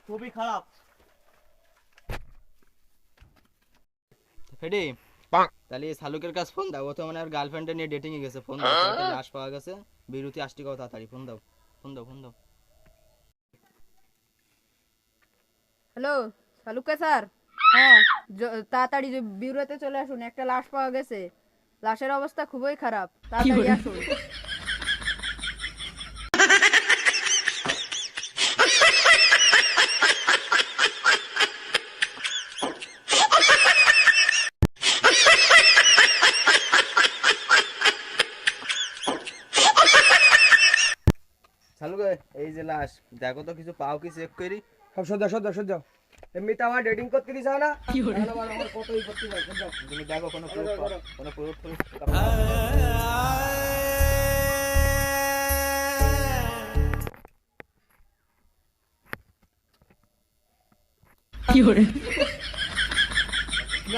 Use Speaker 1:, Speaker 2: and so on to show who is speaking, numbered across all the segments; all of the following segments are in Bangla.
Speaker 1: খুবই খারাপ।
Speaker 2: ফেডি তাহলে শালুকের কাছে ফোন দাও, ও তো মানে আর গার্লফ্রেন্ডে নিয়ে ডেটিং এ গেছে। ফোন দাও, একটা লাশ পাওয়া গেছে, বিরতি আসতে কও তাড়াতাড়ি। ফোন দাও, ফোন দাও, ফোন দাও।
Speaker 3: হ্যালো শালুকা স্যার, হ্যাঁ তাড়াতাড়ি বিউরোতে চলে আসুন, একটা লাশ পাওয়া গেছে, লাশের অবস্থা খুবই খারাপ, তাড়াতাড়ি আসুন।
Speaker 2: শালুকে এই যে লাশ, দেখো তো কিছু পাও কি চেক করি।
Speaker 1: সব সহ্য এমনিতে আমার ডেটিং করতে দিছ না, তাহলে আমার কতই করতে পারে।
Speaker 2: তুমি দেখো কোনো কোনো প্রুফ
Speaker 1: তুমি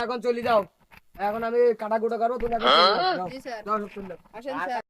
Speaker 1: এখন চলে যাও, এখন আমি কাটাকুটা করবো, তুমি এখন চলে যাও। যাও,
Speaker 3: জি স্যার,
Speaker 1: যাও, সব চলে যাও।
Speaker 3: আসেন স্যার।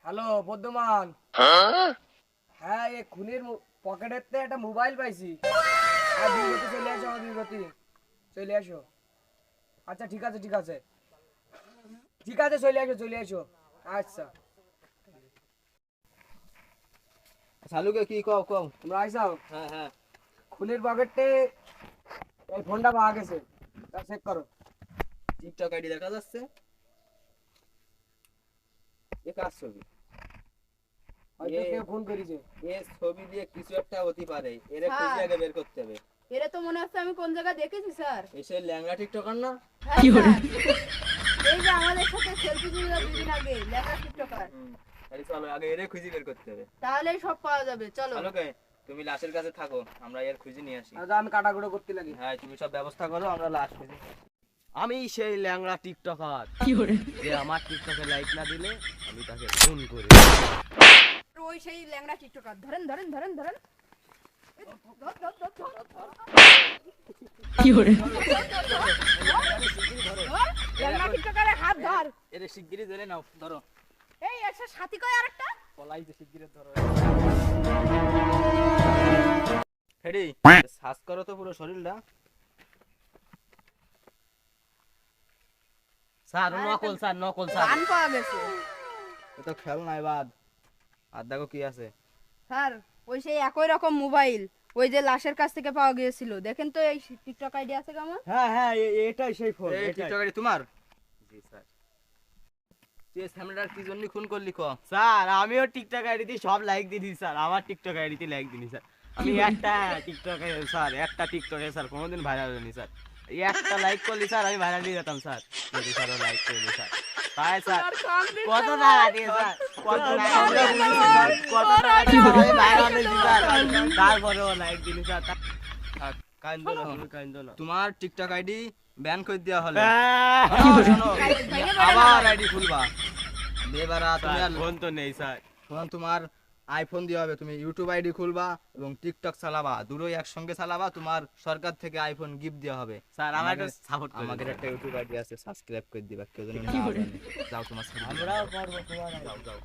Speaker 1: হ্যালো বর্ধমান, হ্যাঁ এই খুনির পকেটের তে একটা মোবাইল পাইছি। আর বিরতি চলে আসো, আমার বিরতি চলে আসো। আচ্ছা ঠিক আছে ঠিক আছে চলে আসো। আচ্ছা
Speaker 2: শালুকে কি কও কও।
Speaker 1: তোমরা আইসাও।
Speaker 2: হ্যাঁ হ্যাঁ,
Speaker 1: খুনির পকেটে এই ফোনটা পাওয়া গেছে, তা চেক করো।
Speaker 2: টিকটক আইডি দেখা যাচ্ছে, এ কার ছবি?
Speaker 1: হয়তো কেউ ফোন করেছে।
Speaker 2: এ ছবি দিয়ে কিছু একটা হতে পারে, এর
Speaker 3: হ্যাঁ।
Speaker 2: খুঁজে আগে বের করতে হবে।
Speaker 3: এরা তো মনে হচ্ছে আমি কোন জায়গায় দেখেছি স্যার।
Speaker 2: এসে ল্যাংড়া টিকটকার না?
Speaker 3: হ্যাঁ স্যার, এই যে আমাদের সাথে সেলফি তুলে দুদিন আগে লেখা টিকটকার।
Speaker 2: তাহলে চলো আগে এর খুঁজে বের করতে হবে।
Speaker 3: তাহলেই সব পাওয়া যাবে, চলো।
Speaker 2: শালুকে তুমি লাশের কাছে থাকো, আমরা এর খুঁজে নিয়ে আসি।
Speaker 1: আচ্ছা আমি কাটাকুটো করতে লাগি।
Speaker 2: হ্যাঁ তুমি সব ব্যবস্থা করো, আমরা লাশ খুঁজি।
Speaker 4: আমি সেই ল্যাংড়া টিকটকার যে আমার টিকটকে লাইক না দিলে আমি তাকে ফোন করি।
Speaker 3: ওই সেই ল্যাংড়া টিকটকার, ধরেন ধরেন ধরেন ধরেন। ল্যাংড়া টিকটকারের হাত ধর।
Speaker 2: এর শিগগিরই ধরে নাও, ধরো।
Speaker 3: এই এসে সাথী কই আরেকটা।
Speaker 2: পলাইতে শিগগিরই ধরো। হেডি সার্চ করো তো পুরো শরীরটা।
Speaker 4: স্যার নকল স্যার, নকল স্যার।
Speaker 3: গান পাওয়া গেছে
Speaker 2: এ তো খেল নাই বাদ। আর দেখো কি আছে।
Speaker 3: স্যার, ওই সেই একই রকম মোবাইল ওই যে লাশের কাছ থেকে পাওয়া গিয়েছিল, দেখেন তো এই টিকটক আইডি আছে কেমন।
Speaker 4: হ্যাঁ হ্যাঁ, এটাই সেই ফোন।
Speaker 2: এই টিকটক আইডি তোমার?
Speaker 4: জি স্যার।
Speaker 2: তুই এই সামনেটার কি জন্য খুন করলি ক?
Speaker 4: স্যার আমিও টিকটক আইডিতে সব লাইক দিছি স্যার, আমার টিকটক আইডিতে লাইক দিনি স্যার। আমি একটা টিকটকে স্যার, একটা টিকটকে স্যার কোনোদিন ভাইরাল হয়নি স্যার। এই একটা লাইক করলি স্যার আমি ভাইরাল হয়ে যেতাম স্যার, যদি স্যার লাইক করলি স্যার। তাই স্যার কত টাকা দিয়ে স্যার, কত টাকা দিয়ে স্যার, কত টাকা দিয়ে আমি ভাইরাল হয়েছি স্যার, তারপরেও লাইক দিলি স্যার।
Speaker 2: থাক,
Speaker 4: কান্দো না তুমি, কান্দো না।
Speaker 2: তোমার টিকটক আইডি ব্যান করে দেওয়া হলো।
Speaker 4: হ্যাঁ।
Speaker 2: শোনো, আবার আইডি খুলবা। এবারা তুমি আর
Speaker 4: ফোন তো নেই স্যার।
Speaker 2: ফোন তোমার আইফোন দিয়ে হবে, তুমি ইউটিউব আইডি খুলবা এবং টিকটক চালাবা, দুটোই একসঙ্গে চালাবা। তোমার সরকার থেকে আইফোন গিফট দেওয়া হবে।
Speaker 4: স্যার আমার একটু সাপোর্ট করে
Speaker 2: আমাদের
Speaker 4: দিন।
Speaker 2: একটা ইউটিউব আইডি আছে, সাবস্ক্রাইব করে দিবা, কেউ যেন না জানে। যাও তোমার
Speaker 4: আমরাও পারবো তোমার।
Speaker 2: যাও যাও।